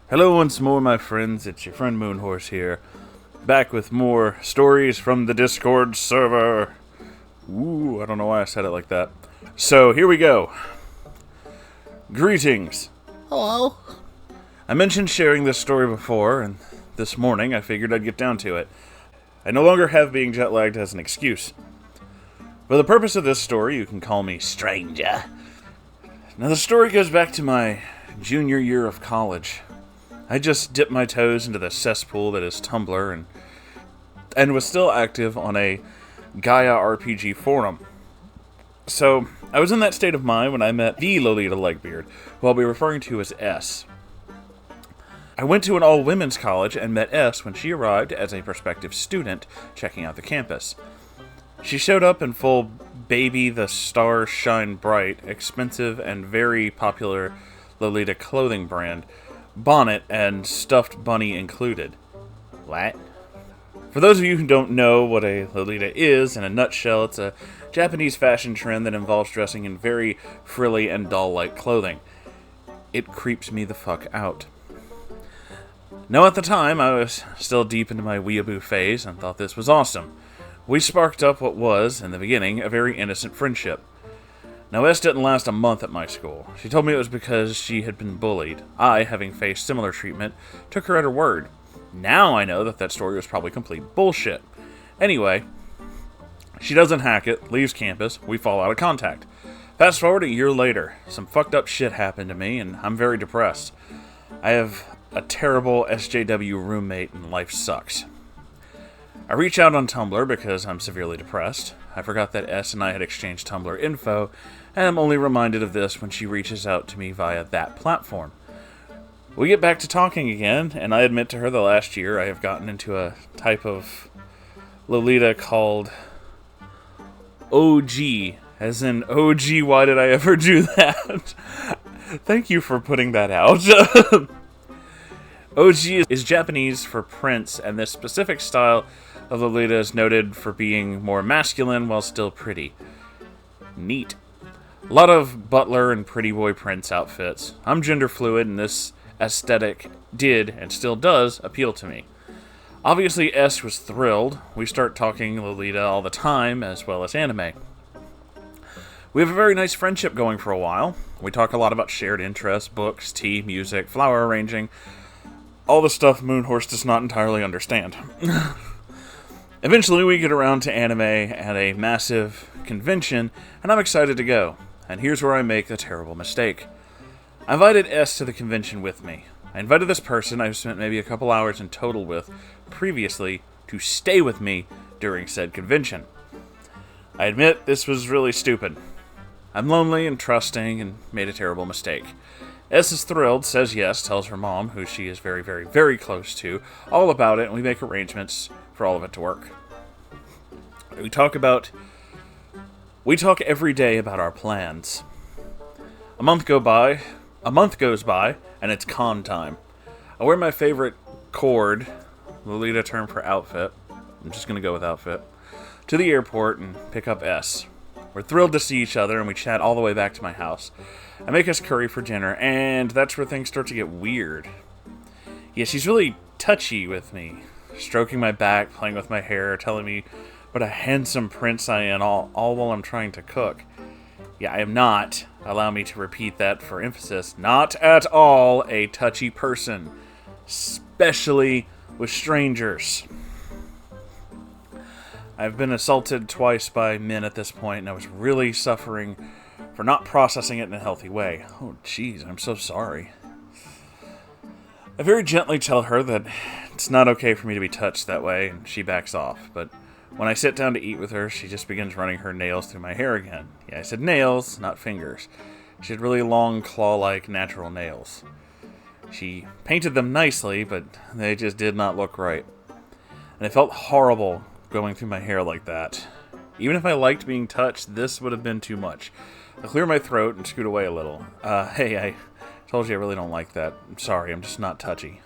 Hello once more, my friends. It's your friend Moonhorse here, back with more stories from the Discord server. Ooh, I don't know why I said it like that. So, here we go. Greetings. Hello. I mentioned sharing this story before, and this morning I figured I'd get down to it. I no longer have being jet-lagged as an excuse. For the purpose of this story, you can call me Stranger. Now, the story goes back to my junior year of college. I just dipped my toes into the cesspool that is Tumblr and was still active on a Gaia RPG forum. So, I was in that state of mind when I met the Lolita Legbeard, who I'll be referring to as S. I went to an all-women's college and met S when she arrived as a prospective student checking out the campus. She showed up in full Baby the Stars Shine Bright, expensive and very popular Lolita clothing brand, bonnet and stuffed bunny included. What? For those of you who don't know what a Lolita is, in a nutshell, it's a Japanese fashion trend that involves dressing in very frilly and doll-like clothing. It creeps me the fuck out. Now, at the time, I was still deep into my weeaboo phase and thought this was awesome. We sparked up what was, in the beginning, a very innocent friendship. Now, S didn't last a month at my school. She told me it was because she had been bullied. I, having faced similar treatment, took her at her word. Now I know that story was probably complete bullshit. Anyway, she doesn't hack it, leaves campus, we fall out of contact. Fast forward a year later, some fucked up shit happened to me, and I'm very depressed. I have a terrible SJW roommate, and life sucks. I reach out on Tumblr because I'm severely depressed. I forgot that S and I had exchanged Tumblr info, and I'm only reminded of this when she reaches out to me via that platform. We get back to talking again, and I admit to her the last year I have gotten into a type of Lolita called OG, as in, OG, why did I ever do that? Thank you for putting that out. OG is Japanese for prince, and this specific style of Lolita is noted for being more masculine while still pretty. Neat. A lot of butler and pretty boy prince outfits. I'm gender fluid, and this aesthetic did, and still does, appeal to me. Obviously, S was thrilled. We start talking Lolita all the time, as well as anime. We have a very nice friendship going for a while. We talk a lot about shared interests, books, tea, music, flower arranging, all the stuff Moonhorse does not entirely understand. Eventually, we get around to anime at a massive convention, and I'm excited to go. And here's where I make a terrible mistake. I invited S to the convention with me. I invited this person I've spent maybe a couple hours in total with previously to stay with me during said convention. I admit this was really stupid. I'm lonely and trusting and made a terrible mistake. S is thrilled, says yes, tells her mom, who she is very, very, very close to, all about it, and we make arrangements for all of it to work. We talk every day about our plans. A month goes by, and it's con time. I wear my favorite cord, Lolita term for outfit, I'm just gonna go with outfit, to the airport and pick up S. We're thrilled to see each other, and we chat all the way back to my house. I make us curry for dinner, and that's where things start to get weird. Yeah, she's really touchy with me, stroking my back, playing with my hair, telling me what a handsome prince I am, all while I'm trying to cook. Yeah, I am not, allow me to repeat that for emphasis, not at all a touchy person, especially with strangers. I've been assaulted twice by men at this point, and I was really suffering for not processing it in a healthy way. Oh, jeez, I'm so sorry. I very gently tell her that it's not okay for me to be touched that way, and she backs off. But when I sit down to eat with her, she just begins running her nails through my hair again. Yeah, I said nails, not fingers. She had really long, claw-like, natural nails. She painted them nicely, but they just did not look right. And it felt horrible going through my hair like that. Even if I liked being touched, this would have been too much. I clear my throat and scoot away a little. Hey, I told you I really don't like that. I'm sorry, I'm just not touchy.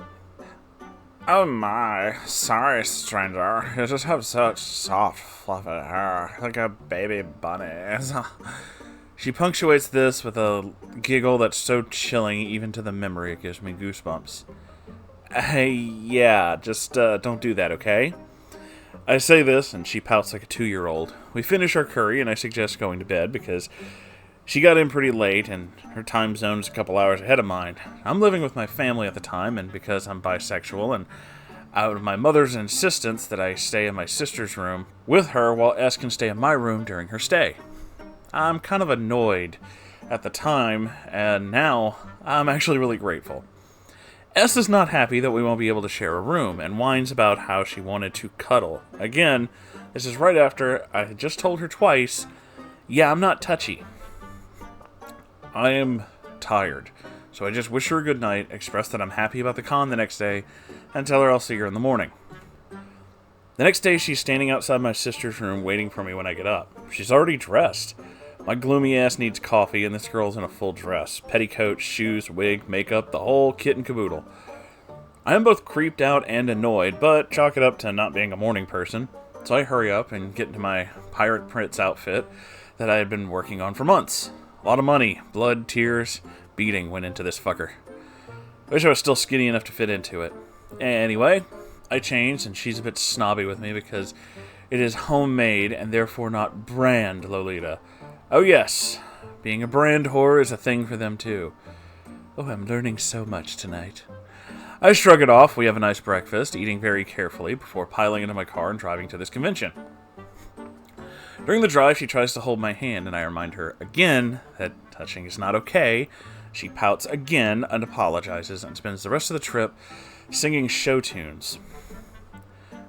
Oh my, sorry stranger. You just have such soft, fluffy hair, like a baby bunny. She punctuates this with a giggle that's so chilling, even to the memory it gives me goosebumps. Hey, yeah, just don't do that, okay? I say this, and she pouts like a 2-year-old. We finish our curry, and I suggest going to bed because she got in pretty late, and her time zone's a couple hours ahead of mine. I'm living with my family at the time, and because I'm bisexual, and out of my mother's insistence that I stay in my sister's room with her while S can stay in my room during her stay. I'm kind of annoyed at the time, and now I'm actually really grateful. S is not happy that we won't be able to share a room, and whines about how she wanted to cuddle. Again, this is right after I had just told her twice, yeah, I'm not touchy. I am tired, so I just wish her a good night, express that I'm happy about the con the next day, and tell her I'll see her in the morning. The next day, she's standing outside my sister's room waiting for me when I get up. She's already dressed. My gloomy ass needs coffee, and this girl's in a full dress. Petticoat, shoes, wig, makeup, the whole kit and caboodle. I am both creeped out and annoyed, but chalk it up to not being a morning person. So I hurry up and get into my Pirate Prince outfit that I had been working on for months. A lot of money, blood, tears, beating went into this fucker. I wish I was still skinny enough to fit into it. Anyway, I changed, and she's a bit snobby with me because it is homemade and therefore not brand Lolita. Oh yes, being a brand whore is a thing for them too. Oh, I'm learning so much tonight. I shrug it off, we have a nice breakfast, eating very carefully before piling into my car and driving to this convention. During the drive, she tries to hold my hand, and I remind her again that touching is not okay. She pouts again and apologizes and spends the rest of the trip singing show tunes.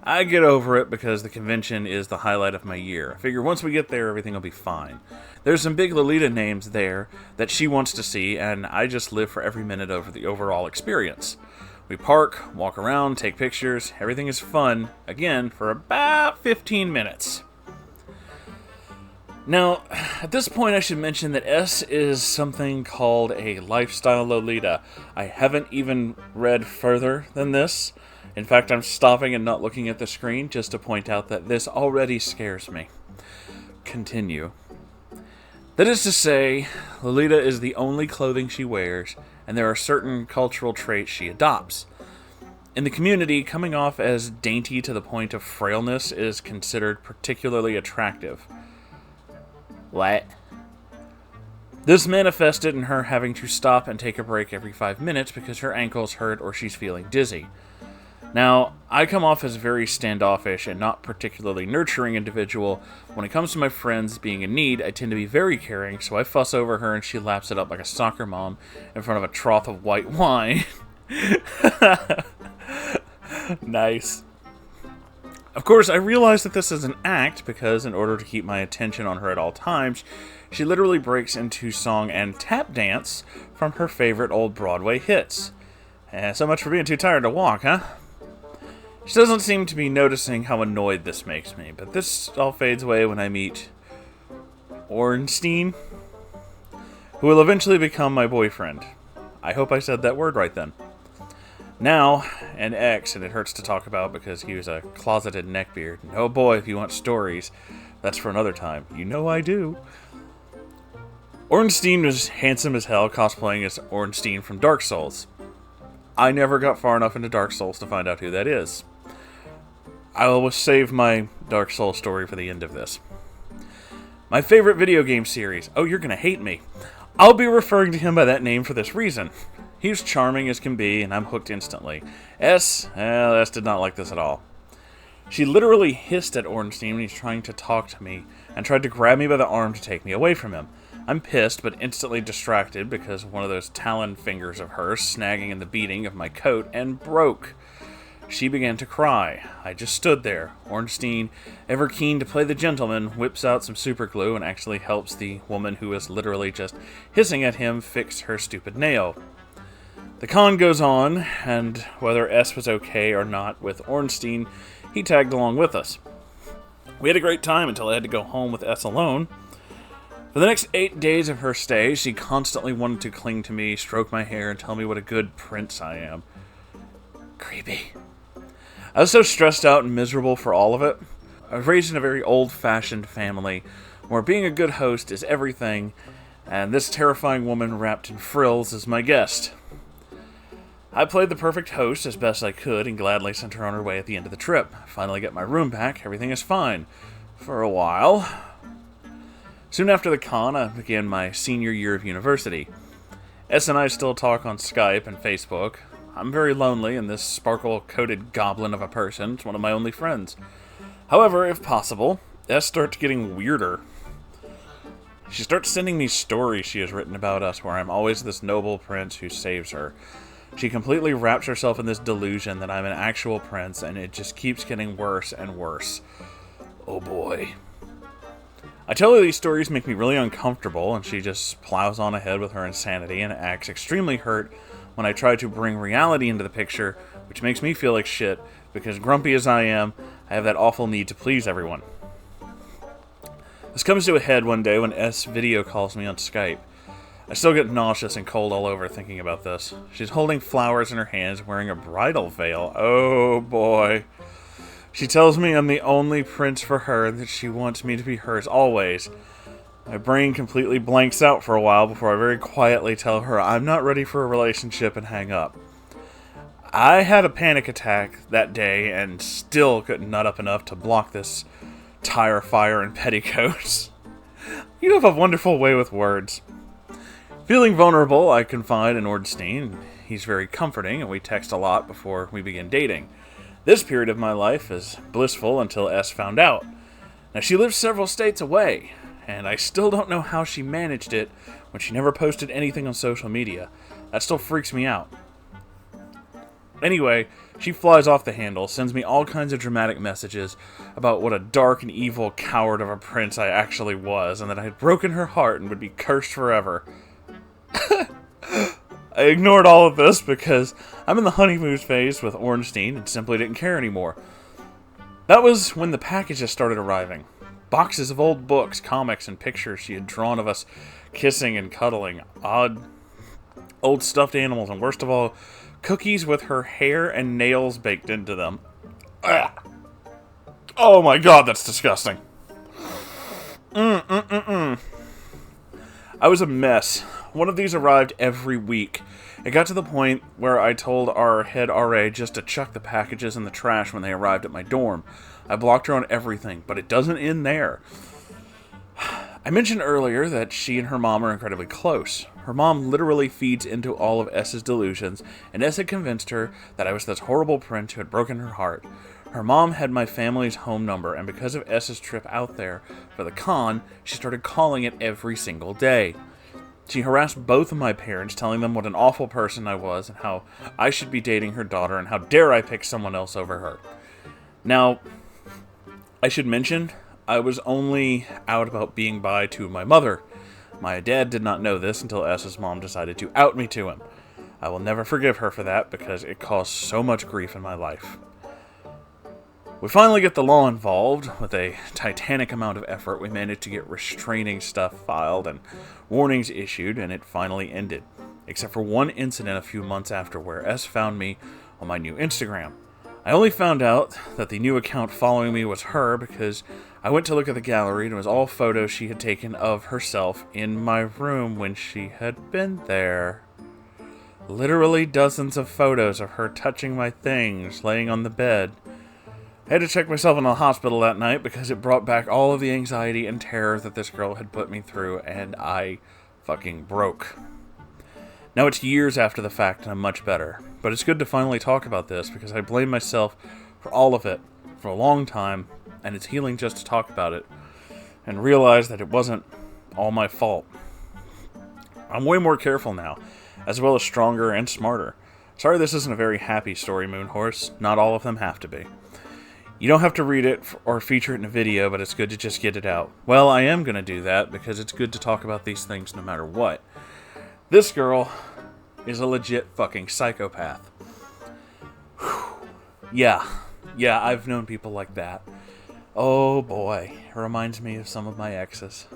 I get over it because the convention is the highlight of my year. I figure once we get there, everything will be fine. There's some big Lolita names there that she wants to see, and I just live for every minute of the overall experience. We park, walk around, take pictures. Everything is fun, again, for about 15 minutes. Now, at this point I should mention that S is something called a lifestyle Lolita. I haven't even read further than this. In fact, I'm stopping and not looking at the screen just to point out that this already scares me. Continue. That is to say, Lolita is the only clothing she wears, and there are certain cultural traits she adopts. In the community, coming off as dainty to the point of frailness is considered particularly attractive. What? This manifested in her having to stop and take a break every 5 minutes because her ankles hurt or she's feeling dizzy. Now, I come off as a very standoffish and not particularly nurturing individual. When it comes to my friends being in need, I tend to be very caring, so I fuss over her and she laps it up like a soccer mom in front of a trough of white wine. Nice. Of course, I realize that this is an act because in order to keep my attention on her at all times, she literally breaks into song and tap dance from her favorite old Broadway hits. So much for being too tired to walk, huh? She doesn't seem to be noticing how annoyed this makes me, but this all fades away when I meet Ornstein, who will eventually become my boyfriend. I hope I said that word right then. Now, an ex, and it hurts to talk about because he was a closeted neckbeard. And oh boy, if you want stories, that's for another time. You know I do. Ornstein was handsome as hell, cosplaying as Ornstein from Dark Souls. I never got far enough into Dark Souls to find out who that is. I will save my Dark Souls story for the end of this. My favorite video game series. Oh, you're gonna hate me. I'll be referring to him by that name for this reason. He's charming as can be, and I'm hooked instantly. S did not like this at all. She literally hissed at Ornstein when he's trying to talk to me, and tried to grab me by the arm to take me away from him. I'm pissed, but instantly distracted because one of those talon fingers of hers snagging in the beading of my coat and broke. She began to cry. I just stood there. Ornstein, ever keen to play the gentleman, whips out some super glue and actually helps the woman who is literally just hissing at him fix her stupid nail. The con goes on, and whether S was okay or not with Ornstein, he tagged along with us. We had a great time until I had to go home with S alone. For the next 8 days of her stay, she constantly wanted to cling to me, stroke my hair, and tell me what a good prince I am. Creepy. I was so stressed out and miserable for all of it. I was raised in a very old-fashioned family, where being a good host is everything, and this terrifying woman wrapped in frills is my guest. I played the perfect host as best I could and gladly sent her on her way at the end of the trip. Finally get my room back, everything is fine. For a while. Soon after the con, I began my senior year of university. S and I still talk on Skype and Facebook. I'm very lonely, and this sparkle-coated goblin of a person is one of my only friends. However, if possible, S starts getting weirder. She starts sending me stories she has written about us, where I'm always this noble prince who saves her. She completely wraps herself in this delusion that I'm an actual prince, and it just keeps getting worse and worse. Oh boy. I tell her these stories make me really uncomfortable, and she just plows on ahead with her insanity and acts extremely hurt when I try to bring reality into the picture, which makes me feel like shit, because grumpy as I am, I have that awful need to please everyone. This comes to a head one day when S video calls me on Skype. I still get nauseous and cold all over thinking about this. She's holding flowers in her hands, wearing a bridal veil. Oh boy. She tells me I'm the only prince for her and that she wants me to be hers always. My brain completely blanks out for a while before I very quietly tell her I'm not ready for a relationship and hang up. I had a panic attack that day and still couldn't nut up enough to block this tire fire in petticoats. You have a wonderful way with words. Feeling vulnerable, I confide in Ornstein. He's very comforting, and we text a lot before we begin dating. This period of my life is blissful until S found out. Now, she lives several states away, and I still don't know how she managed it when she never posted anything on social media. That still freaks me out. Anyway, she flies off the handle, sends me all kinds of dramatic messages about what a dark and evil coward of a prince I actually was, and that I had broken her heart and would be cursed forever. I ignored all of this because I'm in the honeymoon phase with Ornstein and simply didn't care anymore. That was when the packages started arriving. Boxes of old books, comics, and pictures she had drawn of us kissing and cuddling, odd old stuffed animals, and worst of all, cookies with her hair and nails baked into them. Ugh. Oh my god, that's disgusting. I was a mess. One of these arrived every week. It got to the point where I told our head RA just to chuck the packages in the trash when they arrived at my dorm. I blocked her on everything, but it doesn't end there. I mentioned earlier that she and her mom are incredibly close. Her mom literally feeds into all of S's delusions, and S had convinced her that I was this horrible prince who had broken her heart. Her mom had my family's home number, and because of S's trip out there for the con, she started calling it every single day. She harassed both of my parents, telling them what an awful person I was and how I should be dating her daughter and how dare I pick someone else over her. Now, I should mention, I was only out about being bi to my mother. My dad did not know this until S's mom decided to out me to him. I will never forgive her for that because it caused so much grief in my life. We finally get the law involved. With a titanic amount of effort, we managed to get restraining stuff filed and warnings issued, and it finally ended. Except for one incident a few months after where S found me on my new Instagram. I only found out that the new account following me was her because I went to look at the gallery and it was all photos she had taken of herself in my room when she had been there. Literally dozens of photos of her touching my things, laying on the bed. I had to check myself in the hospital that night because it brought back all of the anxiety and terror that this girl had put me through, and I fucking broke. Now it's years after the fact and I'm much better, but it's good to finally talk about this because I blame myself for all of it for a long time, and it's healing just to talk about it and realize that it wasn't all my fault. I'm way more careful now, as well as stronger and smarter. Sorry this isn't a very happy story, Moonhorse. Not all of them have to be. You don't have to read it or feature it in a video, but it's good to just get it out. Well, I am going to do that because it's good to talk about these things no matter what. This girl is a legit fucking psychopath. Whew. Yeah, I've known people like that. Oh boy, it reminds me of some of my exes.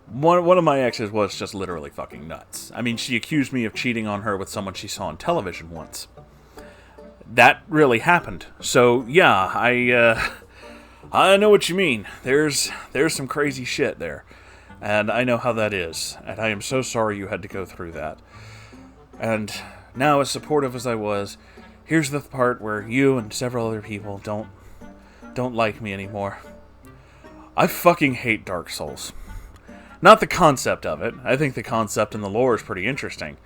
One of my exes was just literally fucking nuts. I mean, she accused me of cheating on her with someone she saw on television once. That really happened. So, yeah, I know what you mean. There's some crazy shit there. And I know how that is. And I am so sorry you had to go through that. And Now, as supportive as I was, here's the part where you and several other people don't like me anymore. I fucking hate Dark Souls. Not the concept of it. I think the concept and the lore is pretty interesting.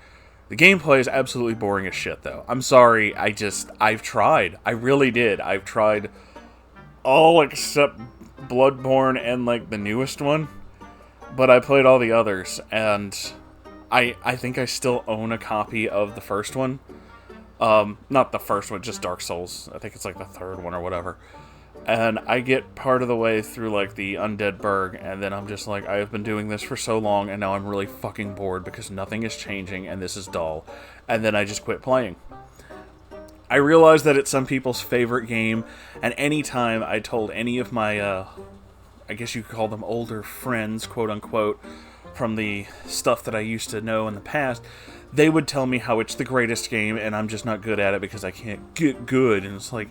The gameplay is absolutely boring as shit, though. I'm sorry, I've tried. I really did. I've tried all except Bloodborne and, like, the newest one. But I played all the others, and I think I still own a copy of the first one. Not the first one, just Dark Souls. I think it's, like, the third one or whatever. And I get part of the way through, like, the Undead Burg, and then I'm just like, I have been doing this for so long, and now I'm really fucking bored because nothing is changing, and this is dull. And then I just quit playing. I realize that it's some people's favorite game, and anytime I told any of my, I guess you could call them older friends, quote-unquote, from the stuff that I used to know in the past, they would tell me how it's the greatest game, and I'm just not good at it because I can't get good, and it's like,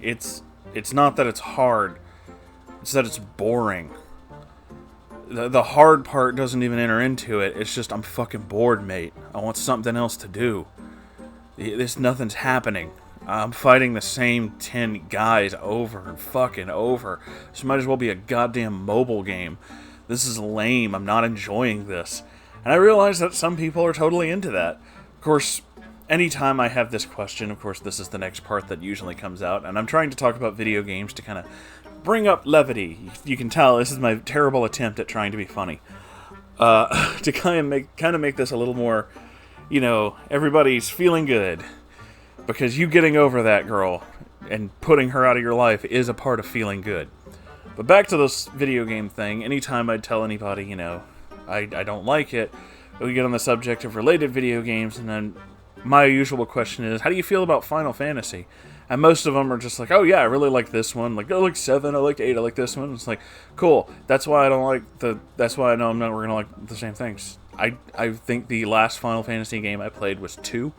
It's not that it's hard, it's that it's boring. The hard part doesn't even enter into it, it's just I'm fucking bored, mate. I want something else to do. Nothing's happening. I'm fighting the same 10 guys over and fucking over. This might as well be a goddamn mobile game. This is lame, I'm not enjoying this. And I realize that some people are totally into that. Of course, anytime I have this question, of course, this is the next part that usually comes out, and I'm trying to talk about video games to kind of bring up levity. You can tell this is my terrible attempt at trying to be funny. To kind of make this a little more, you know, everybody's feeling good. Because you getting over that girl and putting her out of your life is a part of feeling good. But back to this video game thing, anytime I tell anybody, you know, I don't like it, we get on the subject of related video games, and then my usual question is, how do you feel about Final Fantasy? And most of them are just like, oh yeah, I really like this one. Like, I like 7, I like 8, I like this one. It's like, cool. That's why I don't like that's why I know we're gonna like the same things. I think the last Final Fantasy game I played was 2.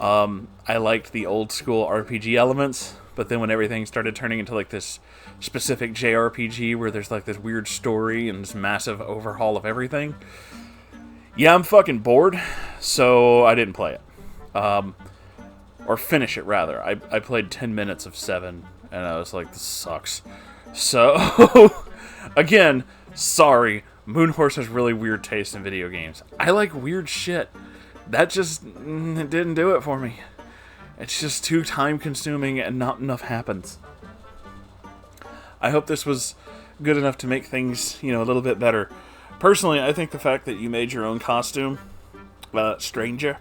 I liked the old school RPG elements, but then when everything started turning into like this specific JRPG where there's like this weird story and this massive overhaul of everything, yeah, I'm fucking bored, so I didn't play it. Or finish it, rather. I played 10 minutes of 7, and I was like, this sucks. So, again, sorry, Moonhorse has really weird taste in video games. I like weird shit. That just didn't do it for me. It's just too time-consuming, and not enough happens. I hope this was good enough to make things, you know, a little bit better. Personally, I think the fact that you made your own costume, Stranger,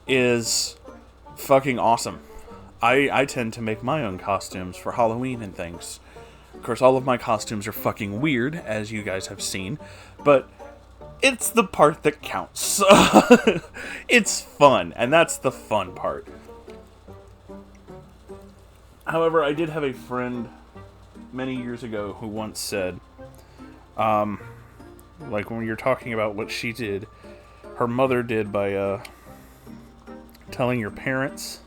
is fucking awesome. I tend to make my own costumes for Halloween and things. Of course, all of my costumes are fucking weird, as you guys have seen, but it's the part that counts. It's fun, and that's the fun part. However, I did have a friend many years ago who once said, like when you're talking about what she did, her mother did by telling your parents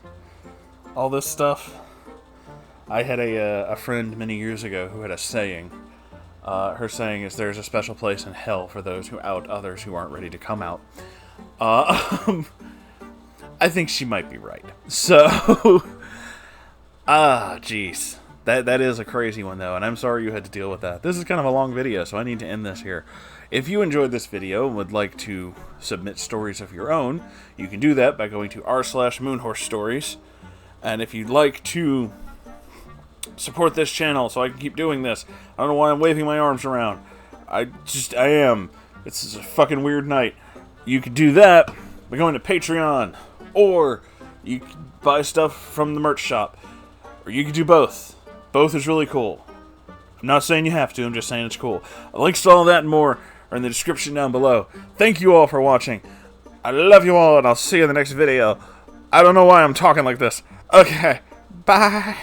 all this stuff. I had a friend many years ago who had a saying. Her saying is, there's a special place in hell for those who out others who aren't ready to come out. I think she might be right. So, jeez. That is a crazy one, though, and I'm sorry you had to deal with that. This is kind of a long video, so I need to end this here. If you enjoyed this video and would like to submit stories of your own, you can do that by going to r/Moonhorse And if you'd like to support this channel so I can keep doing this, I don't know why I'm waving my arms around. I am. It's a fucking weird night. You could do that by going to Patreon, or you can buy stuff from the merch shop, or you could do both. Both is really cool. I'm not saying you have to, I'm just saying it's cool. Links to all that and more are in the description down below. Thank you all for watching. I love you all, and I'll see you in the next video. I don't know why I'm talking like this. Okay, bye.